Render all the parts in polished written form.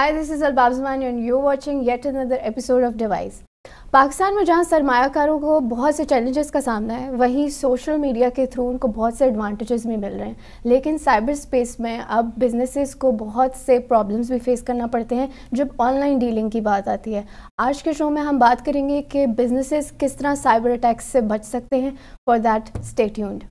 Hi, this is Albab Zamani and you're watching yet another episode of Device. Pakistan میں جہاں سرمایہ کاروں کو بہت سے چیلنجز کا سامنا ہے، وہیں سوشل میڈیا کے تھرو ان کو بہت سے ایڈوانٹیجز بھی مل رہے ہیں، لیکن سائبر اسپیس میں اب بزنسز کو بہت سے پرابلمز بھی فیس کرنا پڑتے ہیں جب آن لائن ڈیلنگ کی بات آتی ہے۔ آج کے شو میں ہم بات کریں گے کہ بزنسز کس طرح سائبر اٹیکس سے بچ سکتے ہیں۔ For that stay tuned.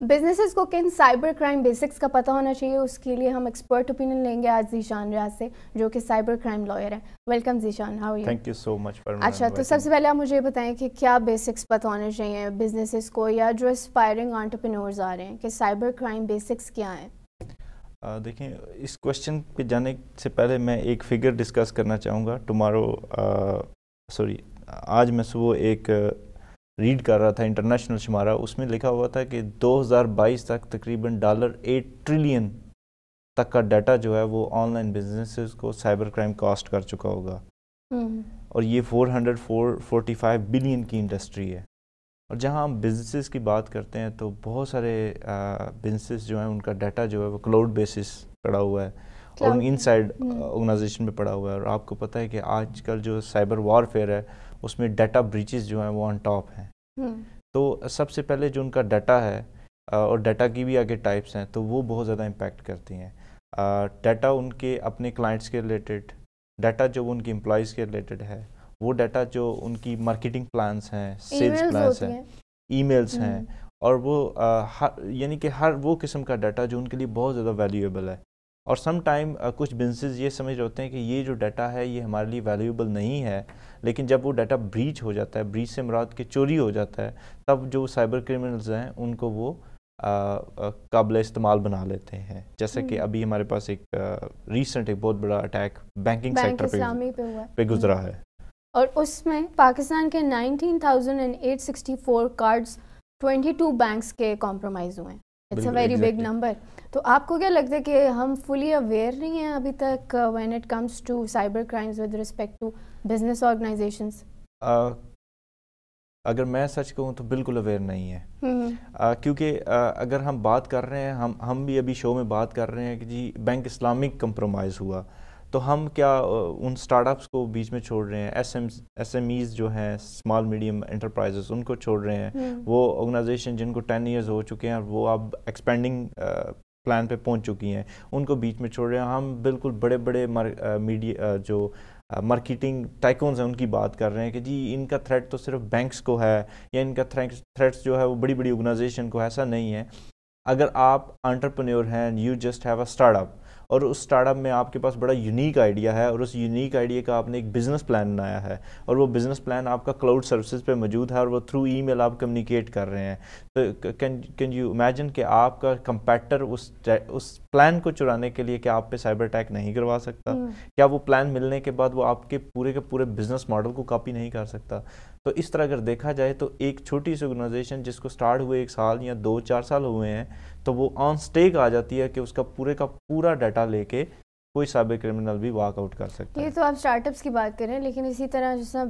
Businesses کو کن سائبر کرائم بیسکس کا پتہ ہونا چاہیے، اس کے لیے ہم ایکسپرٹ اوپینین لیں گے آج ذیشان ریاض سے، جو کہ سائبر کرائم لائر ہیں۔ Welcome Zeeshan, how are you? Thank you so much for اچھا، تو سب سے پہلے آپ مجھے بتائیں کہ کیا بیسکس پتہ ہونے چاہیے بزنسز کو یا جو اسپائرنگ انٹرپرینورز آ رہے ہیں، کہ سائبر کرائم بیسکس کیا ہیں؟ دیکھیں، اس کویشچن پہ جانے سے پہلے میں ایک فگر ڈسکس کرنا چاہوں گا۔ آج میں صبح ایک ریڈ کر رہا تھا انٹرنیشنل شمارہ، اس میں لکھا ہوا تھا کہ 2022 تک تقریباً $8 ٹریلین تک کا ڈیٹا جو ہے وہ آن لائن بزنسز کو سائبر کرائم کاسٹ کر چکا ہوگا، اور یہ 445 بلین کی انڈسٹری ہے۔ اور جہاں ہم بزنسز کی بات کرتے ہیں تو بہت سارے بزنسز جو ہیں ان کا ڈیٹا جو ہے وہ کلاؤڈ بیسس پڑا ہوا ہے اور ان سائڈ آرگنائزیشن میں پڑا ہوا ہے، اور آپ کو پتہ ہے کہ آج کل جو سائبر وارفیئر ہے اس میں ڈیٹا بریچز جو ہیں وہ آن ٹاپ ہیں۔ تو سب سے پہلے جو ان کا ڈیٹا ہے، اور ڈیٹا کی بھی آگے ٹائپس ہیں، تو وہ بہت زیادہ امپیکٹ کرتی ہیں۔ ڈیٹا ان کے اپنے کلائنٹس کے ریلیٹڈ، ڈیٹا جو ان کی امپلائیز کے ریلیٹڈ ہے، وہ ڈیٹا جو ان کی مارکیٹنگ پلانس ہیں، سیلز پلانس ہیں، ای میلز ہیں، اور وہ یعنی کہ ہر وہ قسم کا ڈیٹا جو ان کے لیے بہت زیادہ ویلیویبل ہے۔ اور سم ٹائم کچھ بزنسز یہ سمجھ رہے ہوتے ہیں کہ یہ جو ڈیٹا ہے یہ ہمارے لیے ویلیویبل نہیں ہے، لیکن جب وہ ڈیٹا بریچ ہو جاتا ہے، بریچ سے مراد کہ چوری ہو جاتا ہے، تب جو سائبر کرمنلز ہیں ان کو وہ قابل استعمال بنا لیتے ہیں۔ جیسا کہ ابھی ہمارے پاس ایک ریسنٹ ایک بہت بڑا اٹیک بینکنگ سیکٹر پہ گزرا ہے، اور اس میں پاکستان کے 19,864 کارڈز 22 بینکس کے کمپرومائز ہوئے ہیں۔ It's a very big number. تو آپ کو کیا لگتا ہے کہ ہم فلی اویئر نہیں ہیں ابھی تک when it comes to cyber crimes with respect to business organizations? اگر میں سچ کہوں تو بالکل اویئر نہیں ہے، کیونکہ اگر ہم بات کر رہے ہیں، ہم بھی ابھی شو میں بات کر رہے ہیں کہ جی بینک اسلامک کمپرومائز ہوا، تو ہم کیا ان سٹارٹ اپس کو بیچ میں چھوڑ رہے ہیں؟ ایس ایم ایز جو ہیں، اسمال میڈیم انٹرپرائزز، ان کو چھوڑ رہے ہیں۔ وہ آرگنائزیشن جن کو 10 ایئرز ہو چکے ہیں، وہ اب ایکسپینڈنگ پلان پہ پہنچ چکی ہیں، ان کو بیچ میں چھوڑ رہے ہیں۔ ہم بالکل بڑے بڑے میڈیا جو مارکیٹنگ ٹائکونز ہیں ان کی بات کر رہے ہیں کہ جی ان کا تھریٹ تو صرف بینکس کو ہے، یا ان کا تھریٹس جو ہے وہ بڑی بڑی آرگنائزیشن کو۔ ایسا نہیں ہے۔ اگر آپ انٹرپرینور ہیں، you just have a start up, اور اس اسٹارٹ اپ میں آپ کے پاس بڑا یونیک آئیڈیا ہے، اور اس یونیک آئیڈیا کا آپ نے ایک بزنس پلان بنایا ہے، اور وہ بزنس پلان آپ کا کلاؤڈ سروسز پہ موجود ہے، اور وہ تھرو ای میل آپ کمیونیکیٹ کر رہے ہیں، تو کین یو امیجن کہ آپ کا کمپیٹر اس پلان کو چرانے کے لیے کیا آپ پہ سائبر اٹیک نہیں کروا سکتا؟ کیا وہ پلان ملنے کے بعد وہ آپ کے پورے بزنس ماڈل کو کاپی نہیں کر سکتا؟ تو اس طرح اگر دیکھا جائے تو ایک چھوٹی سی آرگنائزیشن جس کو سٹارٹ ہوئے 1 سال یا 2-4 سال ہوئے ہیں، تو وہ آن سٹیک آ جاتی ہے کہ اس کا پورا ڈیٹا لے کے کوئی سائبر کرمنل بھی واک آؤٹ کر سکتا ہے۔ یہ تو آپ اسٹارٹ اپس کی بات کریں، لیکن اسی طرح جس طرح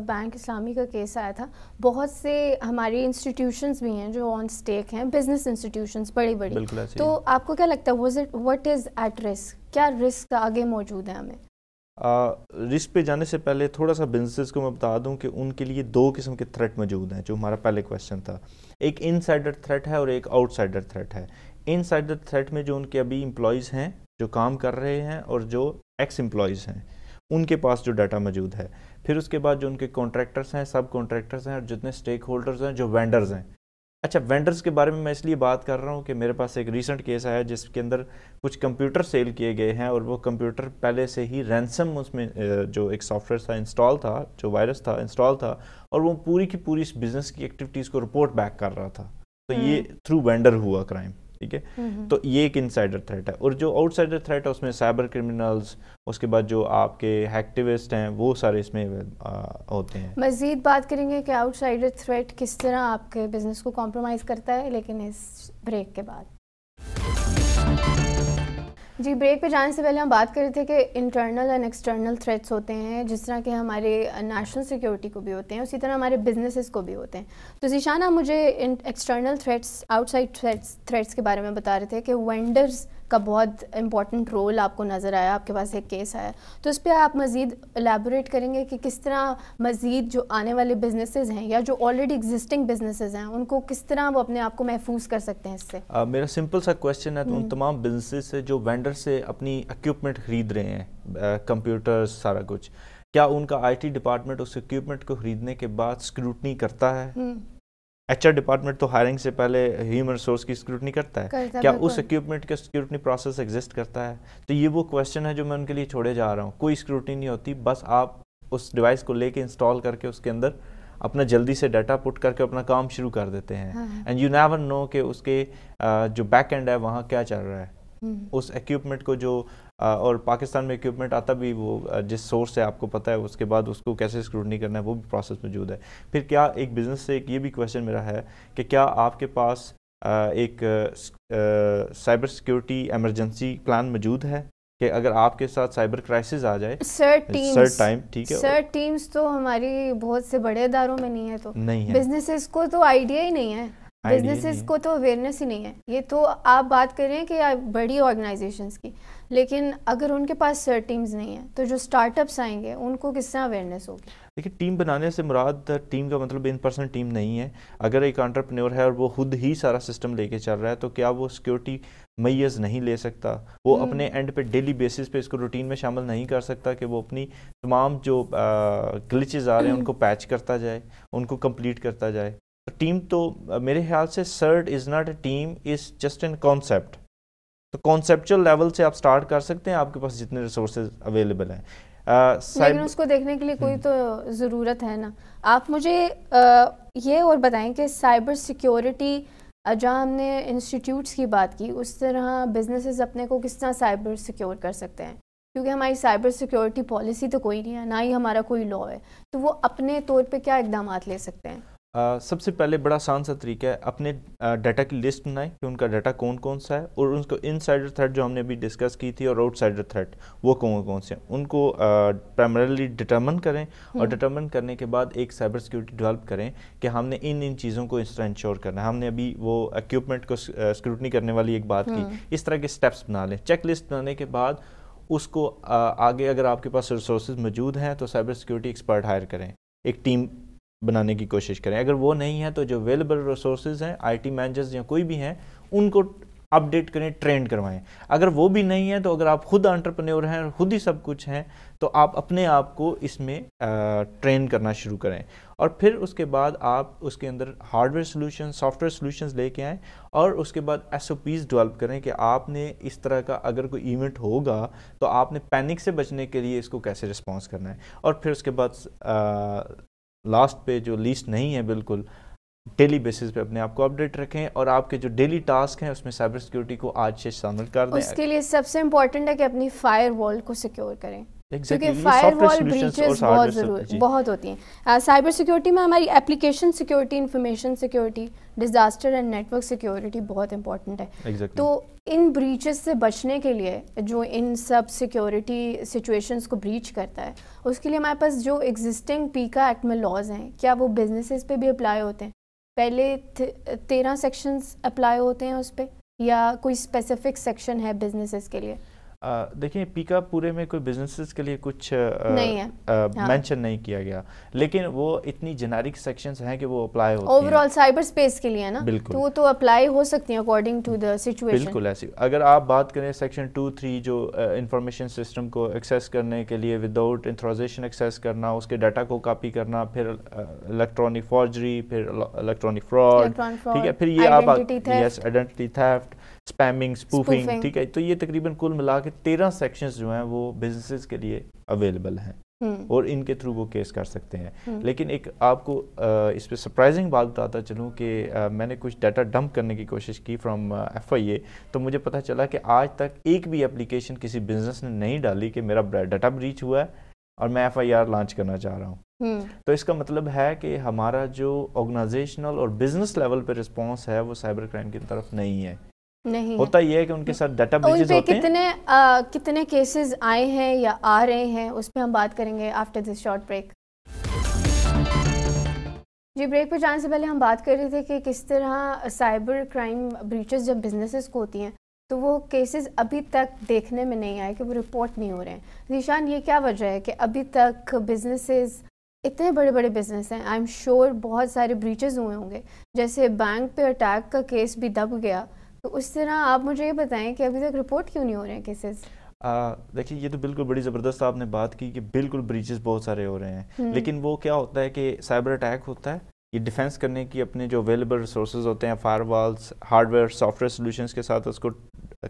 بینک اسلامی کا کیس آیا تھا، بہت سے ہماری انسٹیٹیوشنز بھی ہیں جو آن سٹیک ہیں، بزنس انسٹیٹیوشنز بڑی بڑی۔ تو آپ کو کیا لگتا ہے وٹ از ایٹ رسک؟ کیا رسک آگے موجود ہے ہمیں؟ رسک پہ جانے سے پہلے تھوڑا سا بزنسز کو میں بتا دوں کہ ان کے لیے 2 قسم کے تھریٹ موجود ہیں، جو ہمارا پہلے کویشچن تھا۔ ایک ان سائڈر تھریٹ ہے اور ایک آؤٹ سائڈر تھریٹ ہے۔ ان سائڈر تھریٹ میں جو ان کے ابھی امپلائیز ہیں جو کام کر رہے ہیں، اور جو ایکس امپلائیز ہیں، ان کے پاس جو ڈیٹا موجود ہے۔ پھر اس کے بعد جو ان کے کانٹریکٹرز ہیں، سب کانٹریکٹرز ہیں، اور جتنے اسٹیک ہولڈرز ہیں، جو وینڈرز ہیں۔ اچھا، وینڈرز کے بارے میں اس لیے بات کر رہا ہوں کہ میرے پاس ایک ریسنٹ کیس آیا جس کے اندر کچھ کمپیوٹر سیل کیے گئے ہیں، اور وہ کمپیوٹر پہلے سے ہی رینسم اس میں جو ایک سافٹ ویئر تھا انسٹال تھا، جو وائرس تھا انسٹال تھا، اور وہ پوری کی پوری اس بزنس کی ایکٹیویٹیز کو رپورٹ بیک کر رہا تھا۔ تو یہ تھرو وینڈر ہوا کرائم، ٹھیک ہے۔ تو یہ ایک انسائڈر تھریٹ ہے، اور جو آؤٹ سائڈر تھریٹ ہے اس میں سائبر کرمنلز، اس کے بعد جو آپ کے ہیکٹیوسٹ ہیں، وہ سارے اس میں ہوتے ہیں۔ مزید بات کریں گے کہ آؤٹ سائڈر تھریٹ کس طرح آپ کے بزنس کو کمپرومائز کرتا ہے، لیکن اس بریک کے بعد۔ جی، بریک پہ جانے سے پہلے ہم بات کر رہے تھے کہ انٹرنل اینڈ ایکسٹرنل تھریٹس ہوتے ہیں، جس طرح کہ ہمارے نیشنل سیکیورٹی کو بھی ہوتے ہیں، اسی طرح ہمارے بزنسز کو بھی ہوتے ہیں۔ تو ذیشان، آپ مجھے external threats, out side threats کے بارے میں بتا رہے تھے کہ وینڈرز کا بہت امپورٹنٹ رول آپ کو نظر آیا, آپ کے پاس ایک کیس آیا, تو اس پہ آپ مزید الیبوریٹ کریں گے کہ کس طرح مزید جو آنے والے بزنسز ہیں یا جو آلریڈی ایگزسٹنگ بزنسز ہیں ان کو کس طرح وہ اپنے آپ کو محفوظ کر سکتے ہیں اس سے؟ میرا سمپل سا کویشچن ہے ان تمام بزنسز سے جو وینڈر سے اپنی اکوپمنٹ خرید رہے ہیں, کمپیوٹر سارا کچھ, کیا ان کا آئی ٹی ڈپارٹمنٹ اس اکوپمنٹ کو خریدنے کے بعد اسکروٹنی کرتا ہے؟ ایچ آر ڈپارٹمنٹ تو ہائرنگ سے پہلے ہیومن ریسورس کی اسکروٹنی کرتا ہے, کیا اس اکوپمنٹ کا اسکروٹنی پروسیس ایگزسٹ کرتا ہے؟ تو یہ وہ کویشچن ہے جو میں ان کے لیے چھوڑے جا رہا ہوں. کوئی اسکروٹنی نہیں ہوتی, بس آپ اس ڈیوائس کو لے کے انسٹال کر کے اس کے اندر اپنا جلدی سے ڈیٹا پٹ کر کے اپنا کام شروع کر دیتے ہیں, اینڈ یو نیور نو کہ اس کے جو بیک اینڈ ہے وہاں کیا چل رہا ہے. اس ایکوپمنٹ کو جو اور پاکستان میں ایکوپمنٹ آتا بھی وہ جس سورس سے آپ کو پتہ ہے, اس کے بعد اس کو کیسے اسکروٹنی کرنا ہے وہ بھی پروسیس موجود ہے. پھر کیا ایک بزنس سے ایک یہ بھی کویشچن میرا ہے کہ کیا آپ کے پاس ایک سائبر سیکیورٹی ایمرجنسی پلان موجود ہے کہ اگر آپ کے ساتھ سائبر کرائسس آ جائے؟ سر ٹائم ٹھیک ہے سر, ٹیمز تو ہماری بہت سے بڑے اداروں میں نہیں ہے, تو نہیں ہے, بزنسز کو تو آئیڈیا ہی نہیں ہے, بزنسز کو تو اویئرنیس ہی نہیں ہے. یہ تو آپ بات کر رہے ہیں کہ بڑی آرگنائزیشنز کی, لیکن اگر ان کے پاس سر ٹیمز نہیں ہیں تو جو اسٹارٹ اپس آئیں گے ان کو کس طرح اویئرنیس ہوگی؟ دیکھیے, ٹیم بنانے سے مراد ٹیم کا مطلب ان پرسن ٹیم نہیں ہے. اگر ایک انٹرپرینور ہے اور وہ خود ہی سارا سسٹم لے کے چل رہا ہے تو کیا وہ سیکیورٹی میز نہیں لے سکتا؟ وہ اپنے اینڈ پہ ڈیلی بیسس پہ اس کو روٹین میں شامل نہیں کر سکتا کہ وہ اپنی تمام جو گلچز آ رہے ہیں ان کو پیچ کرتا جائے, ان کو کمپلیٹ کرتا جائے؟ ٹیم تو میرے خیال سے CERT is not a team, is just an concept. تو کانسیپچل لیول سے آپ سٹارٹ کر سکتے ہیں, آپ کے پاس جتنے ریسورسز اویلیبل ہیں, لیکن اس کو دیکھنے کے لیے کوئی تو ضرورت ہے نا. آپ مجھے یہ اور بتائیں کہ سائبر سیکیورٹی, جہاں ہم نے انسٹیٹیوٹس کی بات کی, اس طرح بزنسز اپنے کو کس طرح سائبر سیکیور کر سکتے ہیں؟ کیونکہ ہماری سائبر سیکیورٹی پالیسی تو کوئی نہیں ہے, نہ ہی ہمارا کوئی لا ہے, تو وہ اپنے طور پہ کیا اقدامات لے سکتے ہیں؟ سب سے پہلے بڑا آسان سا طریقہ ہے, اپنے ڈیٹا کی لسٹ بنائیں کہ ان کا ڈیٹا کون کون سا ہے, اور ان کو ان سائڈر تھریٹ جو ہم نے بھی ڈسکس کی تھی اور آؤٹ سائڈر تھریٹ وہ کون کون سے ہیں, ان کو پرائمریلی ڈٹرمن کریں, اور ڈٹرمن کرنے کے بعد ایک سائبر سیکیورٹی ڈیولپ کریں کہ ہم نے ان چیزوں کو اس طرح انشور کرنا ہے. ہم نے ابھی وہ اکوپمنٹ کو اسکروٹنی کرنے والی ایک بات کی, اس طرح کے اسٹیپس بنا لیں. چیک لسٹ بنانے کے بعد اس کو آگے اگر آپ کے پاس ریسورسز موجود ہیں تو سائبر سیکیورٹی ایکسپرٹ ہائر کریں, ایک ٹیم بنانے کی کوشش کریں. اگر وہ نہیں ہے تو جو اویلیبل ریسورسز ہیں, آئی ٹی مینیجرز یا کوئی بھی ہیں, ان کو اپڈیٹ کریں, ٹرین کروائیں. اگر وہ بھی نہیں ہے تو اگر آپ خود انٹرپرینور ہیں اور خود ہی سب کچھ ہیں تو آپ اپنے آپ کو اس میں ٹرین کرنا شروع کریں, اور پھر اس کے بعد آپ اس کے اندر hardware solution, software solutions لے کے آئیں, اور اس کے بعد ایس او پیز ڈیولپ کریں کہ آپ نے اس طرح کا اگر کوئی ایونٹ ہوگا تو آپ نے پینک سے بچنے کے لیے اس کو کیسے رسپانس کرنا ہے. اور پھر اس کے بعد لاسٹ پہ جو لیسٹ نہیں ہے بالکل, ڈیلی بیسس پہ اپنے آپ کو اپڈیٹ رکھیں, اور آپ کے جو ڈیلی ٹاسک ہیں اس میں سائبر سیکیورٹی کو آج سے شامل کر دیں. اس کے لیے سب سے امپورٹنٹ ہے کہ اپنی فائر وال کو سیکیور کریں, کیونکہ فائر وال بریچز بہت ہوتی ہیں. سائبر سیکیورٹی میں ہماری application security, information security, disaster and network security بہت امپورٹنٹ ہے. تو ان بریچز سے بچنے کے لیے جو ان سب سیکیورٹی سچویشنز کو بریچ کرتا ہے, اس کے لیے ہمارے پاس جو ایگزسٹنگ پیکا ایکٹ میں لاز ہیں, کیا وہ بزنسز پہ بھی اپلائی ہوتے ہیں؟ پہلے 13 سیکشنز اپلائی ہوتے ہیں اس پہ, یا کوئی اسپیسیفک سیکشن ہے بزنسز کے لیے؟ دیکھیں, پیکا پورے میں کوئی بزنسز کے لیے کچھ نہیں ہے, مینشن نہیں کیا گیا, لیکن وہ اتنی جنیرک سیکشنز ہیں کہ وہ اپلائی ہوتی ہیں اوور آل سائبر اسپیس کے لیے نا, تو وہ تو اپلائی ہو سکتی ہیں اکارڈنگ ٹو دا سچویشن. بالکل ایسی. اگر آپ بات کریں سیکشن 2-3 جو انفارمیشن سسٹم کو ایکسیس کرنے کے لیے وداؤٹ انتھرائزیشن ایکسیس کرنا, اس کے ڈیٹا کو کاپی کرنا, پھر الیکٹرانک فارجری, پھر الیکٹرانک فراڈ, ٹھیک ہے, پھر یہ آپ آئیڈینٹی تھیفٹ, اسپیمنگ, اسپوفنگ, ٹھیک ہے, تو یہ تقریباً کل ملا کے 13 سیکشنز جو ہیں وہ بزنسز کے لیے اویلیبل ہیں, اور ان کے تھرو وہ کیس کر سکتے ہیں. لیکن ایک آپ کو اس پہ سرپرائزنگ بات بتاتا چلوں کہ میں نے کچھ ڈیٹا ڈمپ کرنے کی کوشش کی فرام FIA, تو مجھے پتہ چلا کہ آج تک ایک بھی اپلیکیشن کسی بزنس نے نہیں ڈالی کہ میرا ڈیٹا بریچ ہوا ہے اور میں FIR لانچ کرنا چاہ رہا ہوں. تو اس کا مطلب ہے کہ ہمارا جو آرگنائزیشنل اور بزنس لیول پہ رسپانس ہے وہ سائبر کرائم کی طرف نہیں ہے. ہوتا یہ ہے کہ ان کے ساتھ ڈیٹا بریچز ہوتے ہیں. کتنے کیسز آئے ہیں یا آ رہے ہیں, اس پہ ہم بات کریں گے آفٹر دس شارٹ بریک. جی, بریک پہ جانے سے پہلے ہم بات کر رہے تھے کہ کس طرح سائبر کرائم بریچز جب بزنسز کو ہوتی ہیں تو وہ کیسز ابھی تک دیکھنے میں نہیں آئے کہ وہ رپورٹ نہیں ہو رہے ہیں. ذیشان یہ کیا وجہ ہے کہ ابھی تک بزنسز اتنے بڑے بڑے بزنس ہیں, آئی ایم شیور بہت سارے بریچز ہوئے ہوں گے, جیسے بینک پہ اٹیک کا کیس بھی دب گیا, تو اس طرح آپ مجھے یہ بتائیں کہ ابھی تک رپورٹ کیوں نہیں ہو رہے ہیں کیسز؟ دیکھیے یہ تو بالکل بڑی زبردست آپ نے بات کی کہ بالکل بریچز بہت سارے ہو رہے ہیں, لیکن وہ کیا ہوتا ہے کہ سائبر اٹیک ہوتا ہے, یہ ڈیفینس کرنے کی اپنے جو اویلیبل ریسورسز ہوتے ہیں, firewalls, hardware, software solutions کے ساتھ اس کو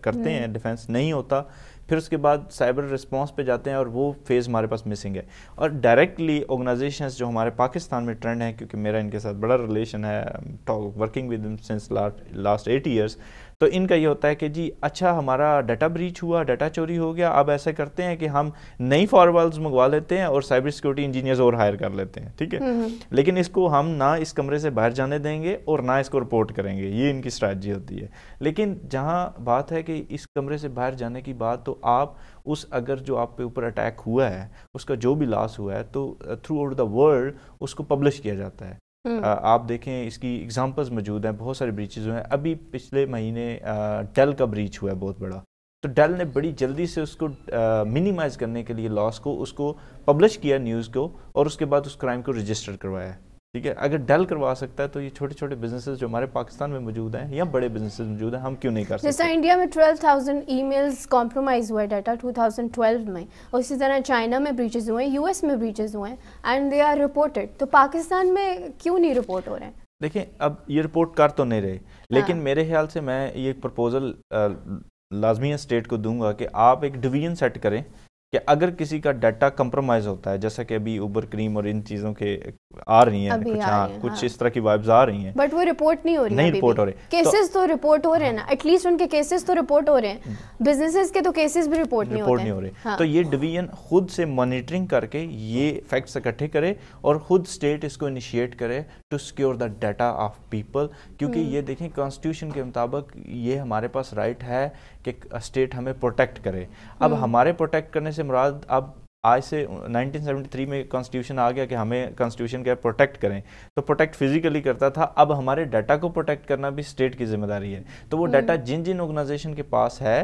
کرتے ہیں, ڈیفینس نہیں ہوتا, پھر اس کے بعد سائبر رسپانس پہ جاتے ہیں اور وہ فیز ہمارے پاس مسنگ ہے. اور ڈائریکٹلی آرگنائزیشنز جو ہمارے پاکستان میں ٹرینڈ ہیں, کیونکہ میرا ان کے ساتھ بڑا ریلیشن ہے, working with them since last 8 years, تو ان کا یہ ہوتا ہے کہ جی اچھا ہمارا ڈیٹا بریچ ہوا, ڈیٹا چوری ہو گیا, اب ایسا کرتے ہیں کہ ہم نئی فائروالز منگوا لیتے ہیں اور سائبر سیکورٹی انجینئرز اور ہائر کر لیتے ہیں, ٹھیک ہے, لیکن اس کو ہم نہ اس کمرے سے باہر جانے دیں گے اور نہ اس کو رپورٹ کریں گے, یہ ان کی اسٹریٹجی ہوتی ہے. لیکن جہاں بات ہے کہ اس کمرے سے باہر جانے کی بات, تو آپ اس اگر جو آپ کے اوپر اٹیک ہوا ہے اس کا جو بھی لاس ہوا ہے تو تھرو آؤٹ دا ورلڈ اس کو پبلش کیا جاتا ہے. آپ دیکھیں اس کی ایگزامپلز موجود ہیں, بہت سارے بریچز ہوئے ہیں. ابھی پچھلے مہینے ڈیل کا بریچ ہوا ہے بہت بڑا, تو ڈیل نے بڑی جلدی سے اس کو منیمائز کرنے کے لیے لاس کو اس کو پبلش کیا نیوز کو, اور اس کے بعد اس کرائم کو رجسٹر کروایا ہے, ٹھیک ہے. اگر ڈیل کروا سکتا ہے تو یہ چھوٹے چھوٹے بزنسز جو ہمارے پاکستان میں موجود ہیں یا بڑے بزنسز موجود ہیں, ہم کیوں نہیں کر سکتے؟ جیسا انڈیا میں 12,000 ای میلز کمپرومائز ہوا ہے ڈیٹا 2012 میں, اور اسی طرح چائنا میں بریچز ہوئے ہیں, یو ایس میں بریچز ہوئے ہیں, اینڈ دے آر رپورٹڈ. تو پاکستان میں کیوں نہیں رپورٹ ہو رہے ہیں؟ دیکھیں اب یہ رپورٹ کر تو نہیں رہے, لیکن میرے خیال سے میں یہ پرپوزل لازمی اسٹیٹ کو دوں گا کہ آپ ایک ڈویژن سیٹ کریں کہ اگر کسی کا ڈیٹا کمپرومائز ہوتا ہے, جیسا کہ ابھی اوبر کریم اور ان چیزوں کے آ رہی ہیں کچھ اس طرح کی وائبز آ رہی ہیں, بٹ وہ رپورٹ نہیں ہو رہی, نہیں رپورٹ ہو رہے. کیسز تو رپورٹ ہو رہے ہیں نا, ایٹ لیسٹ ان کے کیسز تو رپورٹ ہو رہے ہیں, بزنسز کے تو کیسز بھی رپورٹ نہیں ہو رہے. تو یہ ڈویژن خود سے مانیٹرنگ کر کے یہ فیکٹس اکٹھے کرے اور خود اسٹیٹ اس کو انیشیٹ کرے to secure the data of people, کیونکہ یہ دیکھیں کانسٹیٹیوشن کے مطابق یہ ہمارے پاس رائٹ ہے کہ اسٹیٹ ہمیں پروٹیکٹ کرے. اب ہمارے پروٹیکٹ کرنے سے مراد اب آج سے 1973 میں کانسٹیٹیوشن آ گیا کہ ہمیں کانسٹیٹیوشن کیا پروٹیکٹ کریں, تو پروٹیکٹ فزیکلی کرتا تھا, اب ہمارے ڈیٹا کو پروٹیکٹ کرنا بھی اسٹیٹ کی ذمہ داری ہے. تو وہ ڈیٹا جن جن آرگنائزیشن کے پاس ہے,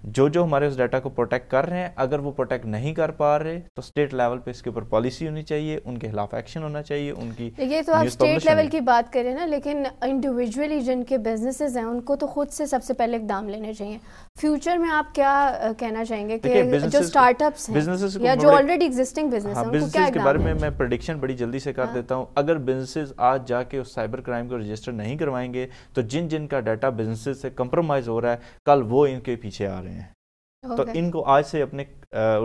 جو ہمارے اس ڈیٹا کو پروٹیکٹ کر رہے ہیں, اگر وہ پروٹیکٹ نہیں کر پا رہے تو اسٹیٹ لیول پہ اس کے اوپر پالیسی ہونی چاہیے, ان کے خلاف ایکشن ہونا چاہیے. ان کی یہ تو آپ اسٹیٹ لیول کی بات کریں نا, لیکن انڈیویجولی جن کے بزنسز ہیں ان کو تو خود سے سب سے پہلے اقدام لینے چاہیے. فیوچر میں آپ کیا کہنا چاہیں گے کہ جو اسٹارٹ اپس ہیں یا جو آلریڈی ایگزسٹنگ بزنس ہیں ان کو کیا کے بارے میں پریڈکشن بڑی جلدی سے کر دیتا ہوں. اگر بزنسز آج جا کے اس سائبر کرائم کو رجسٹر نہیں کروائیں گے تو جن کا ڈیٹا بزنسز سے کمپرومائز ہو رہا ہے, کل وہ ان کے پیچھے آ رہے ہیں. تو ان کو آج سے اپنے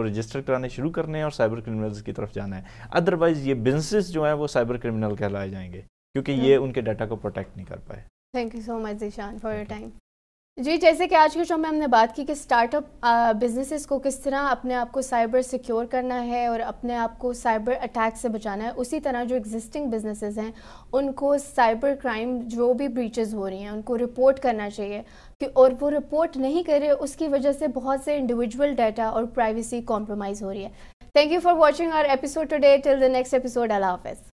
رجسٹر کرانے شروع کرنے ہیں اور سائبر کرمنلز کی طرف جانا ہے. ادروائز یہ بزنسز جو ہیں وہ سائبر کرمنل کہلائے جائیں گے کیونکہ یہ ان کے ڈیٹا کو پروٹیکٹ نہیں کر پائے. Thank you so much Zeeshan for your time. جی جیسے کہ آج کے شو میں ہم نے بات کی کہ اسٹارٹ اپ بزنسز کو کس طرح اپنے آپ کو سائبر سیکیور کرنا ہے اور اپنے آپ کو سائبر اٹیک سے بچانا ہے, اسی طرح جو ایگزسٹنگ بزنسز ہیں ان کو سائبر کرائم جو بھی بریچز ہو رہی ہیں ان کو رپورٹ کرنا چاہیے, اور وہ رپورٹ نہیں کرے اس کی وجہ سے بہت سے انڈیویجول ڈیٹا اور پرائیویسی کمپرومائز ہو رہی ہے. Thank you for watching our episode today. Till the next episode, اللہ حافظ.